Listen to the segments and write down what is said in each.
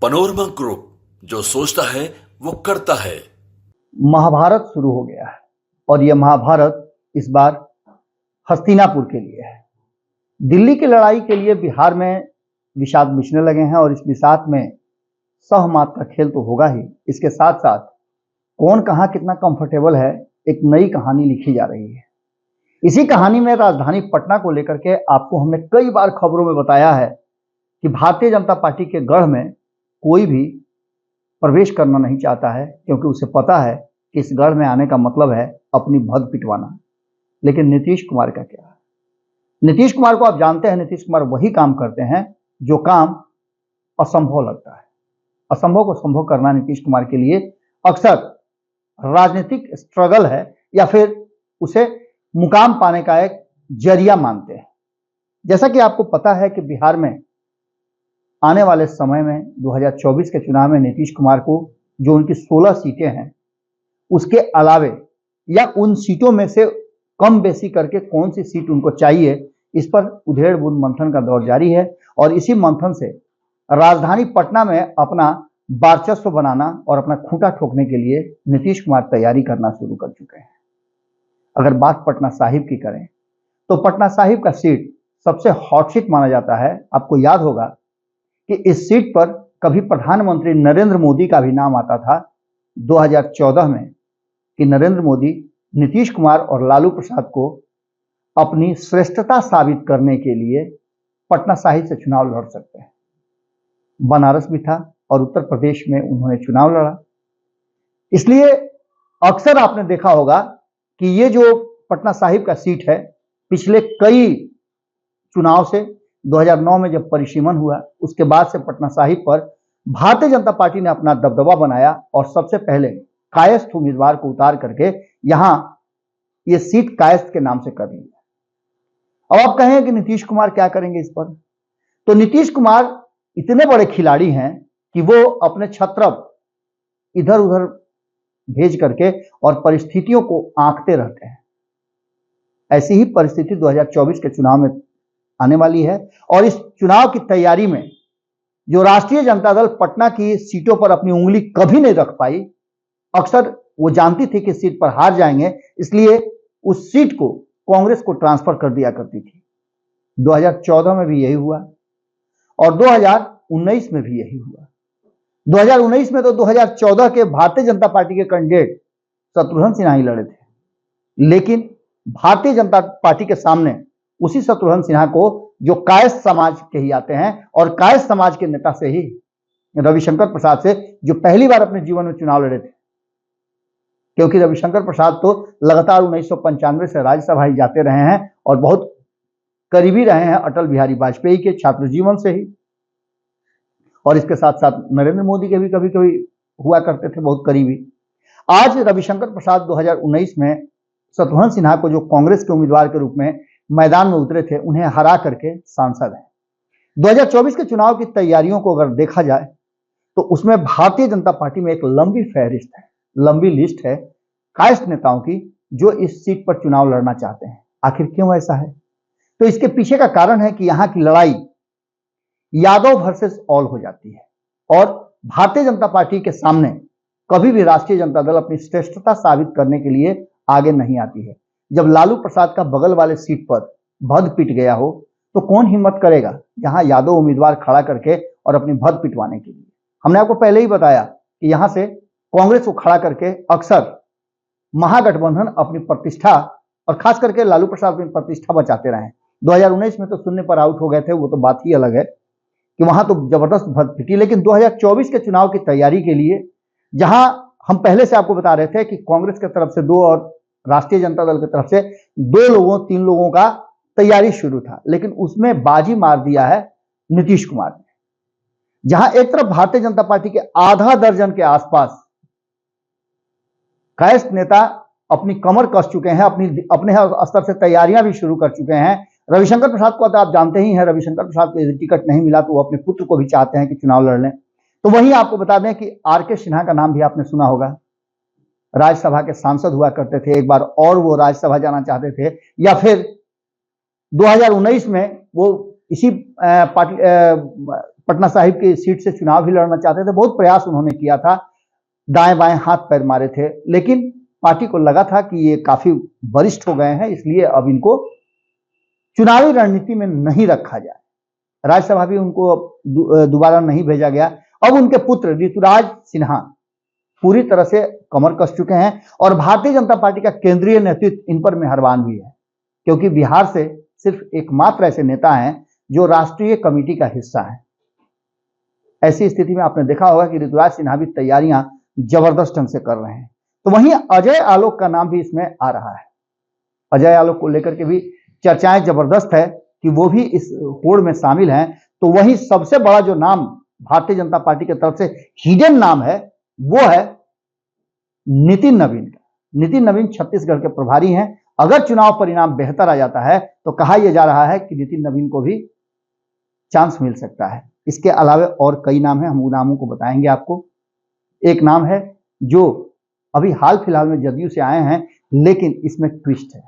Panorama group, जो सोचता है वो करता है। महाभारत शुरू हो गया है और यह महाभारत इस बार हस्तिनापुर के लिए है। दिल्ली की लड़ाई के लिए बिहार में विषाद बिछने लगे हैं और इस विषाद में सहमात का खेल तो होगा ही, इसके साथ साथ कौन कहां कितना कंफर्टेबल है, एक नई कहानी लिखी जा रही है। इसी कहानी में राजधानी पटना को लेकर के आपको हमने कई बार खबरों में बताया है कि भारतीय जनता पार्टी के गढ़ में कोई भी प्रवेश करना नहीं चाहता है, क्योंकि उसे पता है कि इस गढ़ में आने का मतलब है अपनी भग पिटवाना। लेकिन नीतीश कुमार का क्या है? नीतीश कुमार को आप जानते हैं, नीतीश कुमार वही काम करते हैं जो काम असंभव लगता है। असंभव को संभव करना नीतीश कुमार के लिए अक्सर राजनीतिक स्ट्रगल है या फिर उसे मुकाम पाने का एक जरिया मानते हैं। जैसा कि आपको पता है कि बिहार में आने वाले समय में 2024 के चुनाव में नीतीश कुमार को जो उनकी 16 सीटें हैं, उसके अलावे या उन सीटों में से कम बेसी करके कौन सी सीट उनको चाहिए, इस पर उधेड़ बुन मंथन का दौर जारी है। और इसी मंथन से राजधानी पटना में अपना वर्चस्व बनाना और अपना खूंटा ठोकने के लिए नीतीश कुमार तैयारी करना शुरू कर चुके हैं। अगर बात पटना साहिब की करें तो पटना साहिब का सीट सबसे हॉट सीट माना जाता है। आपको याद होगा कि इस सीट पर कभी प्रधानमंत्री नरेंद्र मोदी का भी नाम आता था 2014 में, कि नरेंद्र मोदी नीतीश कुमार और लालू प्रसाद को अपनी श्रेष्ठता साबित करने के लिए पटना साहिब से चुनाव लड़ सकते हैं। बनारस भी था और उत्तर प्रदेश में उन्होंने चुनाव लड़ा। इसलिए अक्सर आपने देखा होगा कि ये जो पटना साहिब का सीट है, पिछले कई चुनाव से 2009 में जब परिसीमन हुआ, उसके बाद से पटना साहिब पर भारतीय जनता पार्टी ने अपना दबदबा बनाया और सबसे पहले कायस्थ उम्मीदवार को उतार करके यहां ये सीट कायस्थ के नाम से कर ली है। अब आप कहें कि नीतीश कुमार क्या करेंगे इस पर, तो नीतीश कुमार इतने बड़े खिलाड़ी हैं कि वो अपने छत्रप इधर उधर भेज करके और परिस्थितियों को आंकते रहते हैं। ऐसी ही परिस्थिति 2024 के चुनाव में आने वाली है और इस चुनाव की तैयारी में जो राष्ट्रीय जनता दल पटना की सीटों पर अपनी उंगली कभी नहीं रख पाई, अक्सर वो जानती थी कि सीट पर हार जाएंगे, इसलिए उस सीट को कांग्रेस को ट्रांसफर कर दिया करती थी। 2014 में भी यही हुआ और 2019 में भी यही हुआ। 2019 में तो 2014 के भारतीय जनता पार्टी के कैंडिडेट शत्रुघ्न सिन्हा ही लड़े थे, लेकिन भारतीय जनता पार्टी के सामने उसी शत्रुघ्न सिन्हा को, जो कायस्थ समाज के ही आते हैं और कायस्थ समाज के नेता से ही, रविशंकर प्रसाद से, जो पहली बार अपने जीवन में चुनाव लड़े थे, क्योंकि रविशंकर प्रसाद तो लगातार 1995 से राज्यसभा ही जाते रहे हैं और बहुत करीबी रहे हैं अटल बिहारी वाजपेयी के छात्र जीवन से ही, और इसके साथ साथ नरेंद्र मोदी के भी कभी कभी हुआ करते थे बहुत करीबी। आज रविशंकर प्रसाद 2019 में शत्रुघ्न सिन्हा को, जो कांग्रेस के उम्मीदवार के रूप में मैदान में उतरे थे, उन्हें हरा करके सांसद हैं। 2024 के चुनाव की तैयारियों को अगर देखा जाए तो उसमें भारतीय जनता पार्टी में एक लंबी फहरिस्त है, लंबी लिस्ट है कायस्थ नेताओं की जो इस सीट पर चुनाव लड़ना चाहते हैं। आखिर क्यों ऐसा है? तो इसके पीछे का कारण है कि यहां की लड़ाई यादव वर्सेस ऑल हो जाती है और भारतीय जनता पार्टी के सामने कभी भी राष्ट्रीय जनता दल अपनी श्रेष्ठता साबित करने के लिए आगे नहीं आती है। जब लालू प्रसाद का बगल वाले सीट पर भद पिट गया हो तो कौन हिम्मत करेगा यहां यादव उम्मीदवार खड़ा करके और अपनी भद पिटवाने के लिए। हमने आपको पहले ही बताया कि यहां से कांग्रेस को खड़ा करके अक्सर महागठबंधन अपनी प्रतिष्ठा और खास करके लालू प्रसाद अपनी प्रतिष्ठा बचाते रहे। 2019 में तो शून्य पर आउट हो गए थे, वो तो बात ही अलग है कि वहां तो जबरदस्त भद पिटी। लेकिन 2024 के चुनाव की तैयारी के लिए, जहां हम पहले से आपको बता रहे थे कि कांग्रेस की तरफ से 2 और राष्ट्रीय जनता दल की तरफ से 2 लोगों 3 लोगों का तैयारी शुरू था, लेकिन उसमें बाजी मार दिया है नीतीश कुमार ने। जहां एक तरफ भारतीय जनता पार्टी के आधा दर्जन के आसपास कायस्थ नेता अपनी कमर कस चुके हैं, अपने स्तर से तैयारियां भी शुरू कर चुके हैं। रविशंकर प्रसाद को तो आप जानते ही हैं, रविशंकर प्रसाद को यदि टिकट नहीं मिला तो वो अपने पुत्र को भी चाहते हैं कि चुनाव लड़ लें। तो वहीं आपको बता दें कि आर.के. सिन्हा का नाम भी आपने सुना होगा, राज्यसभा के सांसद हुआ करते थे एक बार और वो राज्यसभा जाना चाहते थे, या फिर 2019 में वो इसी पटना साहिब की सीट से चुनाव भी लड़ना चाहते थे। बहुत प्रयास उन्होंने किया था, दाएं बाएं हाथ पैर मारे थे, लेकिन पार्टी को लगा था कि ये काफी वरिष्ठ हो गए हैं, इसलिए अब इनको चुनावी रणनीति में नहीं रखा जाए। राज्यसभा भी उनको दोबारा नहीं भेजा गया। अब उनके पुत्र ऋतुराज सिन्हा पूरी तरह से कमर कस चुके हैं और भारतीय जनता पार्टी का केंद्रीय नेतृत्व इन पर मेहरबान भी है, क्योंकि बिहार से सिर्फ एकमात्र ऐसे नेता हैं जो राष्ट्रीय कमेटी का हिस्सा है। ऐसी स्थिति में आपने देखा होगा कि ऋतुराज सिन्हा भी तैयारियां जबरदस्त ढंग से कर रहे हैं। तो वहीं अजय आलोक का नाम भी इसमें आ रहा है। अजय आलोक को लेकर के भी चर्चाएं जबरदस्त है कि वो भी इस होड़ में शामिल हैं। तो वही सबसे बड़ा जो नाम भारतीय जनता पार्टी की तरफ से हिडन नाम है वो है नितिन नवीन का। नितिन नवीन छत्तीसगढ़ के प्रभारी हैं। अगर चुनाव परिणाम बेहतर आ जाता है तो कहा यह जा रहा है कि नितिन नवीन को भी चांस मिल सकता है। इसके अलावा और कई नाम हैं, हम उन नामों को बताएंगे आपको। एक नाम है जो अभी हाल फिलहाल में जदयू से आए हैं, लेकिन इसमें ट्विस्ट है।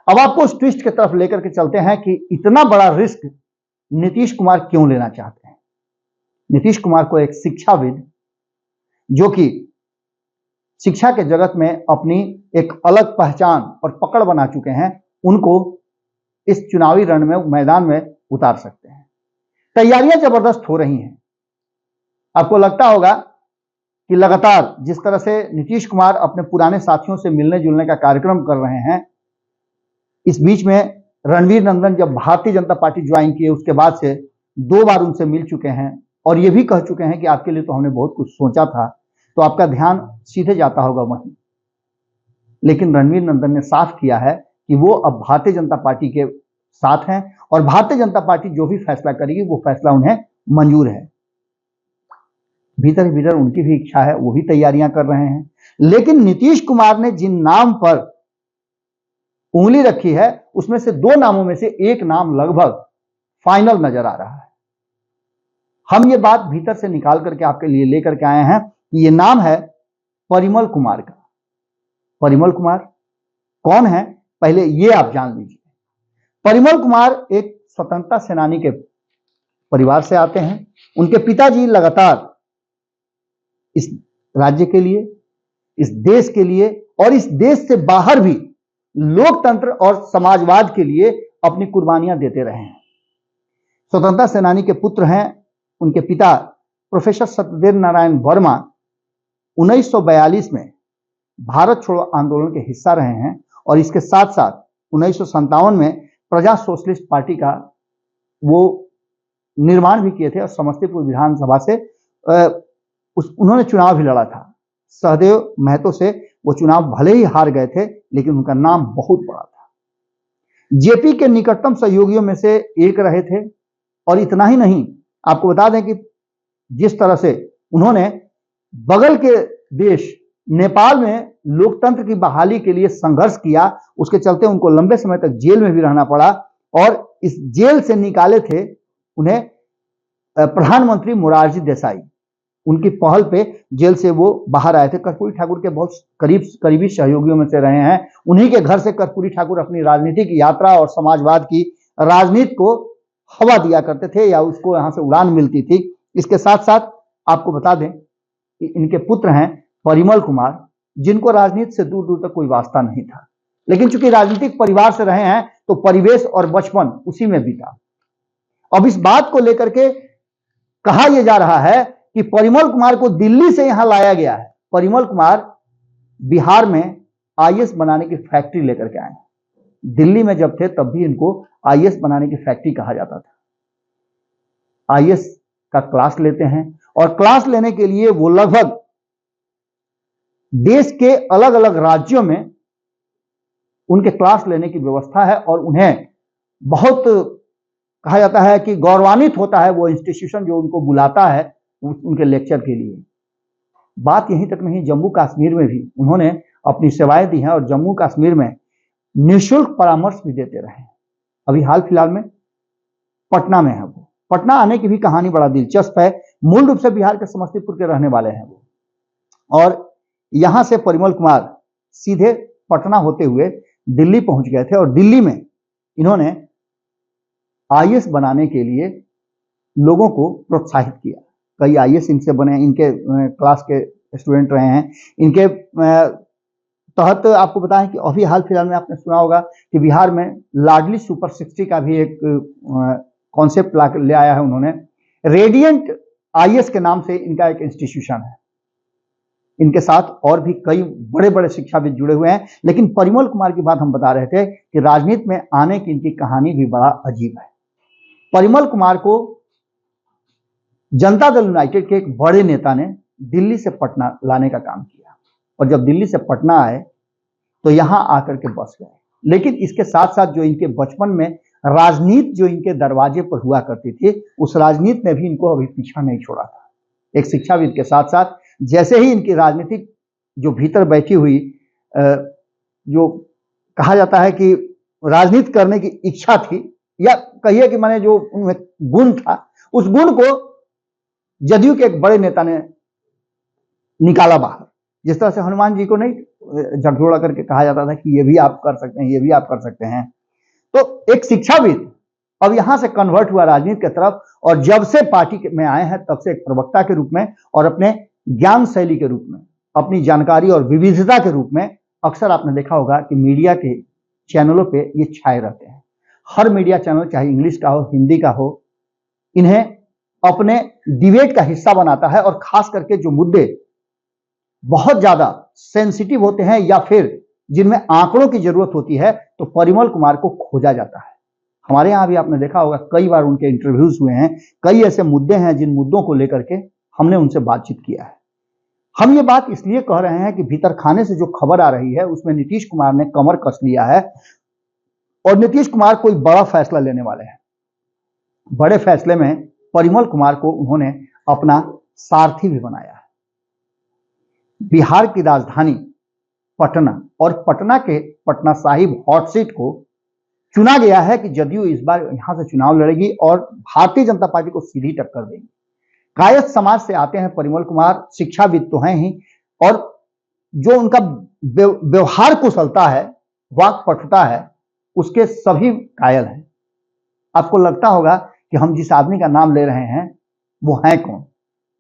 अब आपको उस ट्विस्ट की तरफ लेकर के चलते हैं कि इतना बड़ा रिस्क नीतीश कुमार क्यों लेना चाहते हैं। नीतीश कुमार को एक शिक्षाविद जो कि शिक्षा के जगत में अपनी एक अलग पहचान और पकड़ बना चुके हैं, उनको इस चुनावी रण में मैदान में उतार सकते हैं। तैयारियां जबरदस्त हो रही हैं। आपको लगता होगा कि लगातार जिस तरह से नीतीश कुमार अपने पुराने साथियों से मिलने जुलने का कार्यक्रम कर रहे हैं, इस बीच में रणवीर नंदन जब भारतीय जनता पार्टी ज्वाइन किए उसके बाद से 2 बार उनसे मिल चुके हैं और ये भी कह चुके हैं कि आपके लिए तो हमने बहुत कुछ सोचा था। तो आपका ध्यान सीधे जाता होगा वहीं। लेकिन रणवीर नंदन ने साफ किया है कि वो अब भारतीय जनता पार्टी के साथ हैं और भारतीय जनता पार्टी जो भी फैसला करेगी वो फैसला उन्हें मंजूर है। भीतर ही भीतर उनकी भी इच्छा है, वो भी तैयारियां कर रहे हैं। लेकिन नीतीश कुमार ने जिन नाम पर उंगली रखी है उसमें से 2 नामों में से एक नाम लगभग फाइनल नजर आ रहा है। हम ये बात भीतर से निकाल करके आपके लिए लेकर के आए हैं कि ये नाम है परिमल कुमार का। परिमल कुमार कौन है, पहले ये आप जान लीजिए। परिमल कुमार एक स्वतंत्रता सेनानी के परिवार से आते हैं। उनके पिताजी लगातार इस राज्य के लिए, इस देश के लिए और इस देश से बाहर भी लोकतंत्र और समाजवाद के लिए अपनी कुर्बानियां देते रहे हैं। स्वतंत्रता सेनानी के पुत्र हैं। उनके पिता प्रोफेसर सत्यदेव नारायण वर्मा 1942 में भारत छोड़ो आंदोलन के हिस्सा रहे हैं और इसके साथ साथ 1957 में प्रजा सोशलिस्ट पार्टी का वो निर्माण भी किए थे और समस्तीपुर विधानसभा से उन्होंने चुनाव भी लड़ा था। सहदेव महतो से वो चुनाव भले ही हार गए थे, लेकिन उनका नाम बहुत बड़ा था। जेपी के निकटतम सहयोगियों में से एक रहे थे। और इतना ही नहीं, आपको बता दें कि जिस तरह से उन्होंने बगल के देश नेपाल में लोकतंत्र की बहाली के लिए संघर्ष किया, उसके चलते उनको लंबे समय तक जेल में भी रहना पड़ा और इस जेल से निकाले थे उन्हें प्रधानमंत्री मोरारजी देसाई। उनकी पहल पे जेल से वो बाहर आए थे। कर्पूरी ठाकुर के बहुत करीबी सहयोगियों में से रहे हैं। उन्हीं के घर से कर्पूरी ठाकुर अपनी राजनीतिक यात्रा और समाजवाद की राजनीति को हवा दिया करते थे या उसको यहाँ से उड़ान मिलती थी। इसके साथ साथ आपको बता दें कि इनके पुत्र हैं परिमल कुमार, जिनको राजनीति से दूर दूर तक कोई वास्ता नहीं था, लेकिन चूंकि राजनीतिक परिवार से रहे हैं तो परिवेश और बचपन उसी में बीता। अब इस बात को लेकर के कहा यह जा रहा है कि परिमल कुमार को दिल्ली से यहां लाया गया है। परिमल कुमार बिहार में आईएएस बनाने की फैक्ट्री लेकर के आए। दिल्ली में जब थे तब भी इनको आईएएस बनाने की फैक्ट्री कहा जाता था। आईएएस का क्लास लेते हैं और क्लास लेने के लिए वो लगभग देश के अलग अलग राज्यों में उनके क्लास लेने की व्यवस्था है और उन्हें बहुत कहा जाता है कि गौरवान्वित होता है वो इंस्टीट्यूशन जो उनको बुलाता है उनके लेक्चर के लिए। बात यहीं तक नहीं, जम्मू कश्मीर में भी उन्होंने अपनी सेवाएं दी हैं और जम्मू कश्मीर में निःशुल्क परामर्श भी देते रहे। अभी हाल फिलहाल में पटना में है वो। पटना आने की भी कहानी बड़ा दिलचस्प है। मूल रूप से बिहार के समस्तीपुर के रहने वाले हैं वो, और यहां से परिमल कुमार सीधे पटना होते हुए दिल्ली पहुंच गए थे और दिल्ली में इन्होंने आईएएस बनाने के लिए लोगों को प्रोत्साहित किया। कई आईएएस इनसे बने, इनके क्लास के स्टूडेंट रहे हैं। इनके तहत आपको बताएं कि अभी हाल फिलहाल में आपने सुना होगा कि बिहार में लाडली सुपर 60 का भी एक कॉन्सेप्ट ले आया है उन्होंने। रेडियंट आईएएस के नाम से इनका एक इंस्टीट्यूशन है। इनके साथ और भी कई बड़े बड़े शिक्षाविद जुड़े हुए हैं। लेकिन परिमल कुमार की बात हम बता रहे थे कि राजनीति में आने की इनकी कहानी भी बड़ा अजीब है। परिमल कुमार को जनता दल यूनाइटेड के एक बड़े नेता ने दिल्ली से पटना लाने का काम किया, और जब दिल्ली से पटना आए तो यहां आकर के बस गए। लेकिन इसके साथ साथ जो इनके बचपन में राजनीति जो इनके दरवाजे पर हुआ करती थी, उस राजनीति ने भी इनको अभी पीछा नहीं छोड़ा था। एक शिक्षाविद के साथ साथ जैसे ही इनकी राजनीतिक जो भीतर बैठी हुई जो कहा जाता है कि राजनीति करने की इच्छा थी, या कहिए कि माने जो उनमें गुण था, उस गुण को जदयू के एक बड़े नेता ने निकाला बाहर। जिस तरह से हनुमान जी को नहीं झकझोड़ा करके कहा जाता था कि ये भी आप कर सकते हैं, ये भी आप कर सकते हैं। तो एक शिक्षाविद अब यहां से कन्वर्ट हुआ राजनीति की तरफ, और जब से पार्टी में आए हैं तब से एक प्रवक्ता के रूप में और अपने ज्ञान शैली के रूप में, अपनी जानकारी और विविधता के रूप में अक्सर आपने देखा होगा कि मीडिया के चैनलों पे ये छाए रहते हैं। हर मीडिया चैनल, चाहे इंग्लिश का हो, हिंदी का हो, इन्हें अपने डिबेट का हिस्सा बनाता है। और खास करके जो मुद्दे बहुत ज्यादा सेंसिटिव होते हैं या फिर जिनमें आंकड़ों की जरूरत होती है, तो परिमल कुमार को खोजा जाता है। हमारे यहां भी आपने देखा होगा कई बार उनके इंटरव्यूज हुए हैं। कई ऐसे मुद्दे हैं जिन मुद्दों को लेकर के हमने उनसे बातचीत किया है। हम ये बात इसलिए कह रहे हैं कि भीतर खाने से जो खबर आ रही है उसमें नीतीश कुमार ने कमर कस लिया है, और नीतीश कुमार कोई बड़ा फैसला लेने वाले हैं। बड़े फैसले में परिमल कुमार को उन्होंने अपना सारथी भी बनाया है। बिहार की राजधानी पटना और पटना के पटना साहिब हॉट सीट को चुना गया है कि जदयू इस बार यहां से चुनाव लड़ेगी और भारतीय जनता पार्टी को सीधी टक्कर देगी। कायस्थ समाज से आते हैं परिमल कुमार, शिक्षाविद तो हैं ही, और जो उनका व्यवहार कुशलता है, वाक्पटुता है, उसके सभी कायल हैं। आपको लगता होगा कि हम जिस आदमी का नाम ले रहे हैं वो है कौन,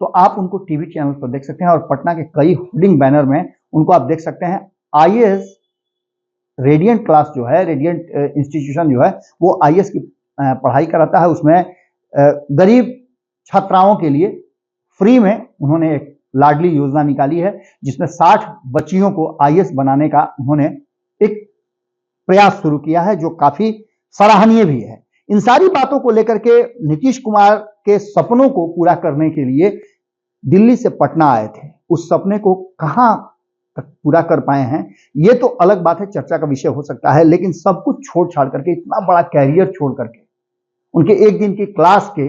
तो आप उनको टीवी चैनल पर देख सकते हैं, और पटना के कई होर्डिंग बैनर में उनको आप देख सकते हैं। आईएएस रेडियंट क्लास जो है, रेडियंट इंस्टीट्यूशन जो है, वो आईएएस की पढ़ाई कराता है। उसमें गरीब छात्राओं के लिए फ्री में उन्होंने एक लाडली योजना निकाली है, जिसमें 60 बच्चियों को आईएएस बनाने का उन्होंने एक प्रयास शुरू किया है, जो काफी सराहनीय भी है। इन सारी बातों को लेकर के नीतीश कुमार के सपनों को पूरा करने के लिए दिल्ली से पटना आए थे। उस सपने को कहां तक पूरा कर पाए हैं ये तो अलग बात है, चर्चा का विषय हो सकता है। लेकिन सब कुछ छोड़ छाड़ करके, इतना बड़ा कैरियर छोड़ करके, उनके एक दिन की क्लास के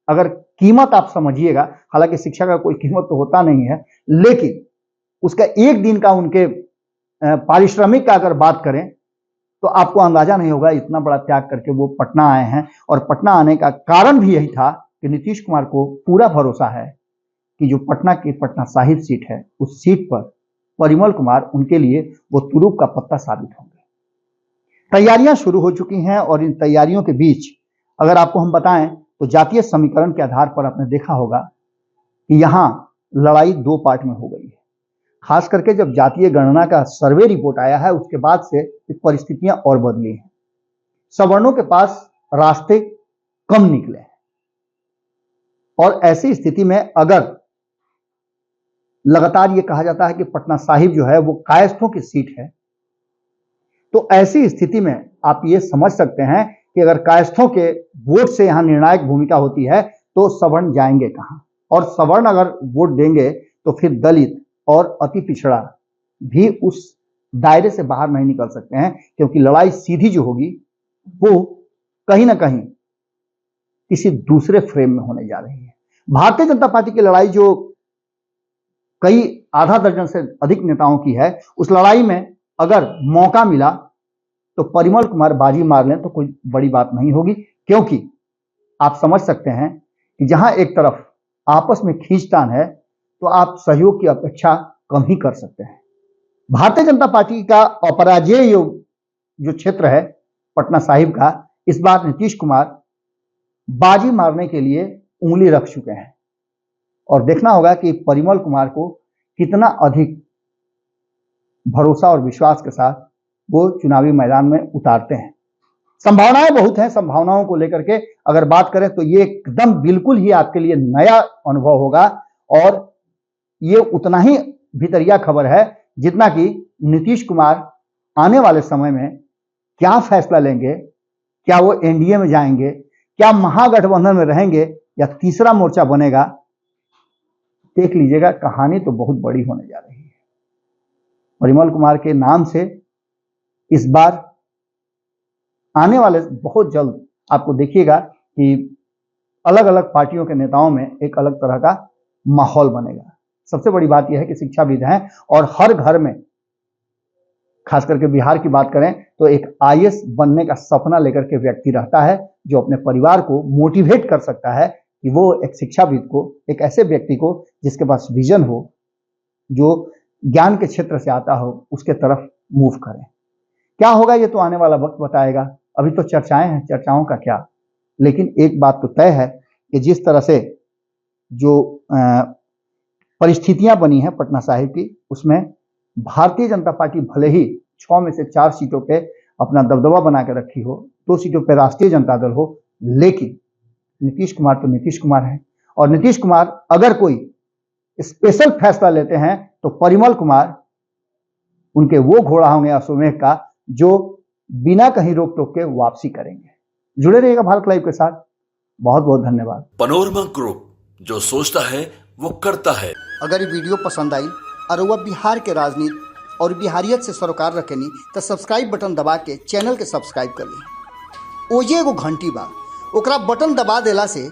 अगर कीमत आप समझिएगा, हालांकि शिक्षा का कोई कीमत तो होता नहीं है, लेकिन उसका एक दिन का उनके पारिश्रमिक का अगर बात करें तो आपको अंदाजा नहीं होगा इतना बड़ा त्याग करके वो पटना आए हैं। और पटना आने का कारण भी यही था कि नीतीश कुमार को पूरा भरोसा है कि जो पटना की पटना साहिब सीट है, उस सीट पर परिमल कुमार उनके लिए वो तुरुप का पत्ता साबित होंगे। तैयारियां शुरू हो चुकी हैं, और इन तैयारियों के बीच अगर आपको हम बताएं तो जातीय समीकरण के आधार पर आपने देखा होगा कि यहां लड़ाई 2 पार्ट में हो गई है। खास करके जब जातीय गणना का सर्वे रिपोर्ट आया है, उसके बाद से परिस्थितियां और बदली हैं। सवर्णों के पास रास्ते कम निकले हैं, और ऐसी स्थिति में अगर लगातार ये कहा जाता है कि पटना साहिब जो है वो कायस्थों की सीट है, तो ऐसी स्थिति में आप ये समझ सकते हैं कि अगर कायस्थों के वोट से यहां निर्णायक भूमिका होती है तो सवर्ण जाएंगे कहां, और सवर्ण अगर वोट देंगे तो फिर दलित और अति पिछड़ा भी उस दायरे से बाहर नहीं निकल सकते हैं, क्योंकि लड़ाई सीधी जो होगी वो कहीं ना कहीं किसी दूसरे फ्रेम में होने जा रही है। भारतीय जनता पार्टी की लड़ाई जो कई आधा दर्जन से अधिक नेताओं की है, उस लड़ाई में अगर मौका मिला तो परिमल कुमार बाजी मार लें तो कोई बड़ी बात नहीं होगी, क्योंकि आप समझ सकते हैं कि जहां एक तरफ आपस में खींचतान है तो आप सहयोग की अपेक्षा कम ही कर सकते हैं। भारतीय जनता पार्टी का अपराजेय जो क्षेत्र है पटना साहिब का, इस बार नीतीश कुमार बाजी मारने के लिए उंगली रख चुके हैं और देखना होगा कि परिमल कुमार को कितना अधिक भरोसा और विश्वास के साथ वो चुनावी मैदान में उतारते हैं। संभावनाएं बहुत हैं। संभावनाओं को लेकर के अगर बात करें तो ये एकदम बिल्कुल ही आपके लिए नया अनुभव होगा और ये उतना ही भीतरिया खबर है जितना कि नीतीश कुमार आने वाले समय में क्या फैसला लेंगे, क्या वो एनडीए में जाएंगे, क्या महागठबंधन में रहेंगे या तीसरा मोर्चा बनेगा, देख लीजिएगा। कहानी तो बहुत बड़ी होने जा रही है। परिमल कुमार के नाम से इस बार आने वाले बहुत जल्द आपको देखिएगा कि अलग अलग पार्टियों के नेताओं में एक अलग तरह का माहौल बनेगा। सबसे बड़ी बात यह है कि शिक्षाविद हैं और हर घर में, खास करके बिहार की बात करें तो एक आईएएस बनने का सपना लेकर के व्यक्ति रहता है जो अपने परिवार को मोटिवेट कर सकता है कि वो एक शिक्षाविद को, एक ऐसे व्यक्ति को जिसके पास विजन हो, जो ज्ञान के क्षेत्र से आता हो, उसके तरफ मूव करें। क्या होगा ये तो आने वाला वक्त बताएगा। अभी तो चर्चाएं हैं, चर्चाओं का क्या। लेकिन एक बात तो तय है कि जिस तरह से जो परिस्थितियां बनी हैं पटना साहिब की, उसमें भारतीय जनता पार्टी भले ही 6 में से 4 सीटों पे अपना दबदबा बना के रखी हो, 2 सीटों पे राष्ट्रीय जनता दल हो, लेकिन नीतीश कुमार तो नीतीश कुमार हैं और नीतीश कुमार अगर कोई स्पेशल फैसला लेते हैं तो परिमल कुमार उनके वो घोड़ा होंगे अश्वमेध का जो बिना कहीं रोक टोक के वापसी करेंगे। जुड़े रहिएगा भारत लाइव के साथ। बहुत बहुत धन्यवाद। पनोरमा ग्रुप, जो सोचता है वो करता है। अगर ये वीडियो पसंद आई और वह बिहार के राजनीति और बिहारियत से सरोकार रखेनी तो सब्सक्राइब बटन दबा के चैनल के सब्सक्राइब कर ली। ओजे एगो घंटी बा, ओकरा बटन दबा देला से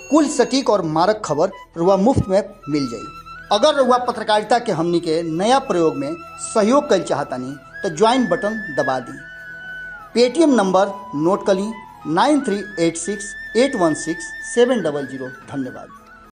कुल सटीक और मारक खबर रुआ मुफ्त में मिल जाई। अगर रुआ पत्रकारिता के हमनी के नया प्रयोग में सहयोग कर चाहतानी तो ज्वाइन बटन दबा दी। पेटीएम नंबर नोट कर ली 9386816700। धन्यवाद।